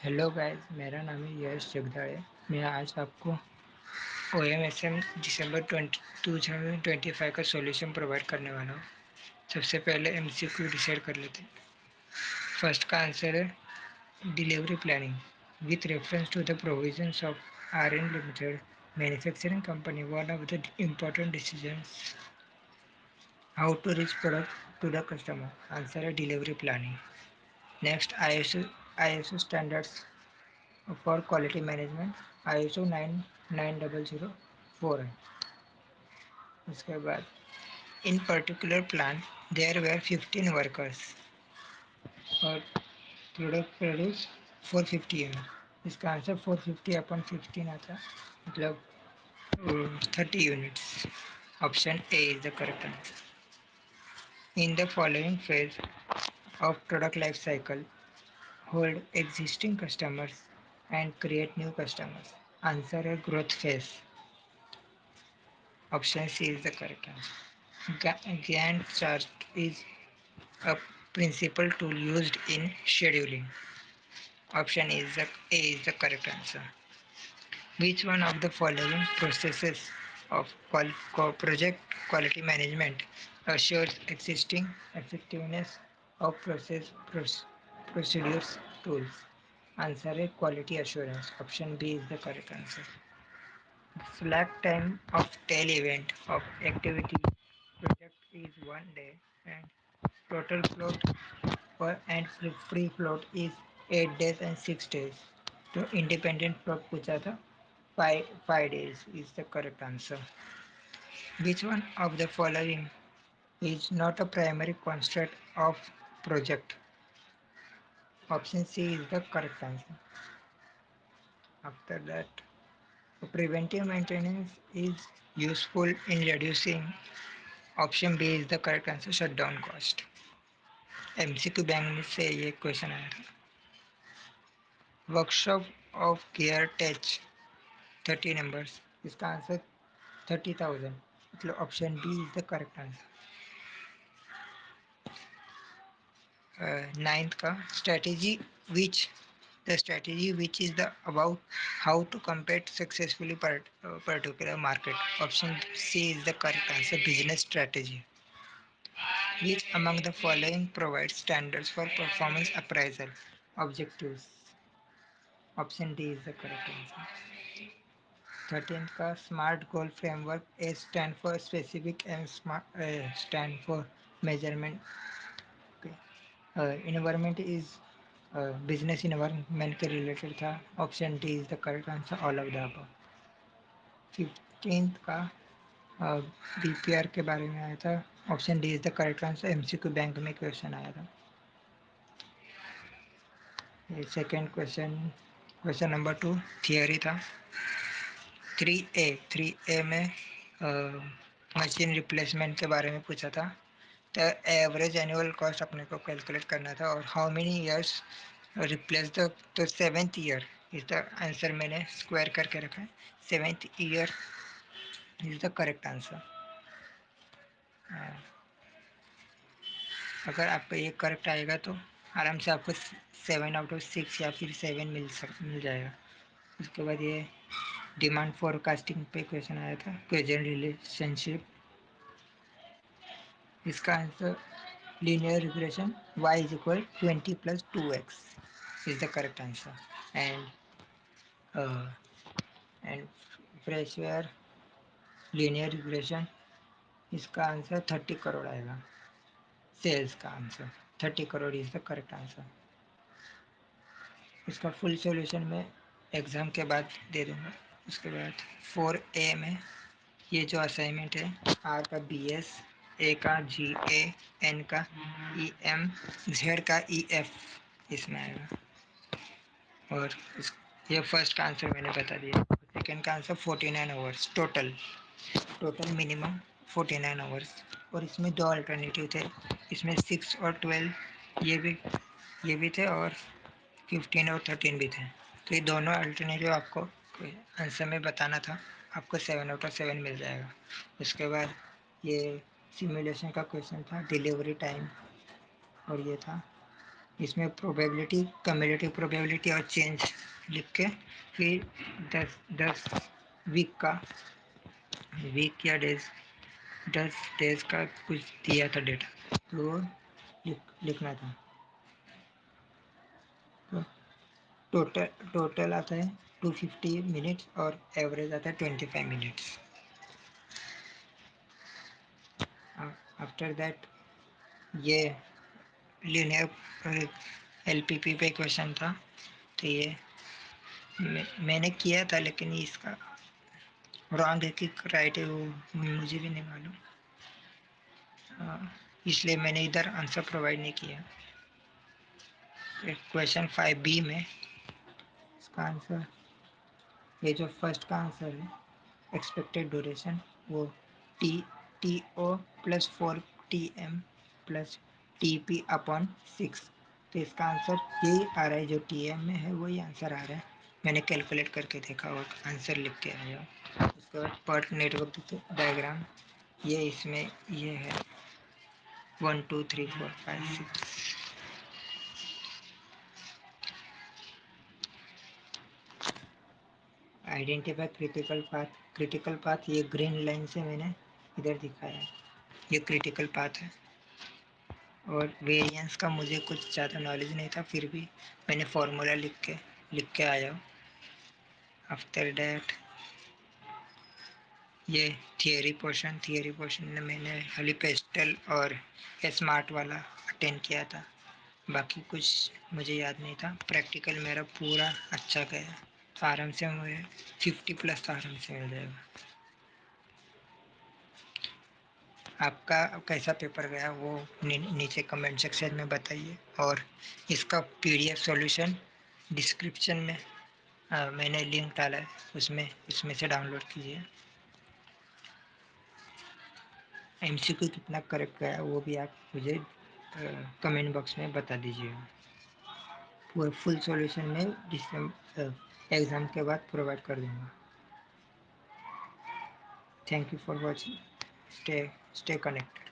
Hello guys, मेरा नाम है यश जगदाड़े। मैं आज आपको ओ एम एस एम दिसंबर 2025 का सॉल्यूशन प्रोवाइड करने वाला हूँ। सबसे पहले एम सी क्यू डिसाइड कर लेते हैं। फर्स्ट का आंसर है delivery planning with reference to the provisions of R N limited manufacturing company. One of the important decisions how to reach product to the customer. Answer है delivery planning. Next I S O standards for quality management ISO 99004 है। उसके बाद in particular plan there were 15 workers और product produce 450 unit. इसका answer 450 upon 15 आता है, मतलब 30 units. Option A is the correct answer. In the following phase of product life cycle hold existing customers and create new customers. Answer है growth phase. Option C is the correct answer. Gantt chart is a principal tool used in scheduling. Option A is the correct answer. Which one of the following processes of project quality management assures existing effectiveness of procedures tools? Answer है quality assurance. Option B is the correct answer. Slack time of tail event of activity project is 1 day and total float per and free float is 8 days and 6 days. तो independent float पूछा था, 5 days is the correct answer. Which one of the following is not a primary constraint of project? Option C is the correct answer. After that, preventive maintenance is useful in reducing. Option B is the correct answer, shutdown cost. MCQ bank में से ये question आया था। Workshop of gear touch 30 numbers, इसका answer 30,000, मतलब option B is the correct answer. Ninth का which strategy which is the about how to compete successfully particular market. Option C is the correct answer, business strategy. Which among the following provides standards for performance appraisal objectives? Option D is the correct answer. 13th का smart goal framework A stand for specific and stand for measurement. Environment is business environment के related था। Option D is the correct answer, all of the above. 15th का BPR के बारे में आया था। Option D is the correct answer, MCQ bank में question आया था। ये सेकेंड क्वेश्चन नंबर 2 थियरी था। 3A में मशीन रिप्लेसमेंट के बारे में पूछा था। तो एवरेज एनुअल कॉस्ट अपने को कैलकुलेट करना था और how many years replace the, तो 7th year is the answer. मैंने स्क्वायर करके रखा है, 7th year is the correct answer. अगर आपका ये करेक्ट आएगा तो आराम से आपको 7/6 या फिर 7 मिल जाएगा। उसके बाद ये डिमांड फोरकास्टिंग पे क्वेश्चन आया था, प्रेजेंट रिलेशनशिप। इसका answer linear regression y is equal 20 + 2x is the correct answer. And फ्रेशवेयर लीनियर रिग्रेशन, इसका आंसर 30 करोड़ आएगा। सेल्स का answer 30 crore is the correct answer. इसका फुल सॉल्यूशन मैं एग्ज़ाम के बाद दे दूंगा। उसके बाद 4A में ये जो असाइनमेंट है, आर का BS, ए का GA, एन का EM, जेड का EF इसमें आएगा। और ये फर्स्ट का आंसर मैंने बता दिया। सेकेंड का answer 49 hours total minimum 49 hours. और इसमें दो अल्टरनेटिव थे, इसमें 6 और 12 ये भी थे और 15 और 13 भी थे। तो ये दोनों अल्टरनेटिव आपको आंसर में बताना था, आपको 7/7 मिल जाएगा। उसके बाद ये सिमुलेशन का क्वेश्चन था, डिलीवरी टाइम, और ये था इसमें प्रोबेबिलिटी, कम्युलेटिव प्रोबेबिलिटी और चेंज लिख के फिर 10 वीक का, वीक या डेज, 10 डेज का कुछ दिया था डेटा, तो लिखना था। तो टोटल टोटल आता है 250 मिनट्स और एवरेज आता है 25 मिनट्स। आफ्टर दैट ये लीनियर एलपीपी पे क्वेश्चन था, तो ये मैंने किया था, लेकिन इसका रॉन्ग है कि राइट है वो मुझे भी नहीं मालूम, इसलिए मैंने इधर आंसर प्रोवाइड नहीं किया। क्वेश्चन 5B में इसका आंसर, ये जो फर्स्ट का आंसर है एक्सपेक्टेड ड्यूरेशन, वो T+4 TM प्लस TP/6, तो इसका आंसर यही आ रहा है, जो TM में है वही आंसर आ रहा है। मैंने कैलकुलेट करके देखा और आंसर लिख के आया। उसके बाद पर्ट नेटवर्क डायग्राम, ये इसमें ये है 1 2 3 4 5 6। आइडेंटिफाई क्रिटिकल पाथ ये ग्रीन लाइन से मैंने इधर दिखाया है, ये क्रिटिकल पाथ है। और वेरिएंस का मुझे कुछ ज़्यादा नॉलेज नहीं था, फिर भी मैंने फार्मूला लिख के आया हूँ। आफ्टर डैट ये थियरी पोर्शन में मैंने खाली पेस्टल और स्मार्ट वाला अटेंड किया था, बाकी कुछ मुझे याद नहीं था। प्रैक्टिकल मेरा पूरा अच्छा गया, तो आराम से मुझे 50+ आराम से मिल जाएगा। आपका कैसा पेपर गया वो नीचे कमेंट सेक्शन में बताइए, और इसका पीडीएफ सॉल्यूशन डिस्क्रिप्शन में मैंने लिंक डाला है, इसमें से डाउनलोड कीजिए। एमसीक्यू कितना करेक्ट गया वो भी आप मुझे कमेंट बॉक्स में बता दीजिएगा। पूरा फुल सॉल्यूशन में एग्ज़ाम के बाद प्रोवाइड कर दूंगा। Thank you for watching, stay connected.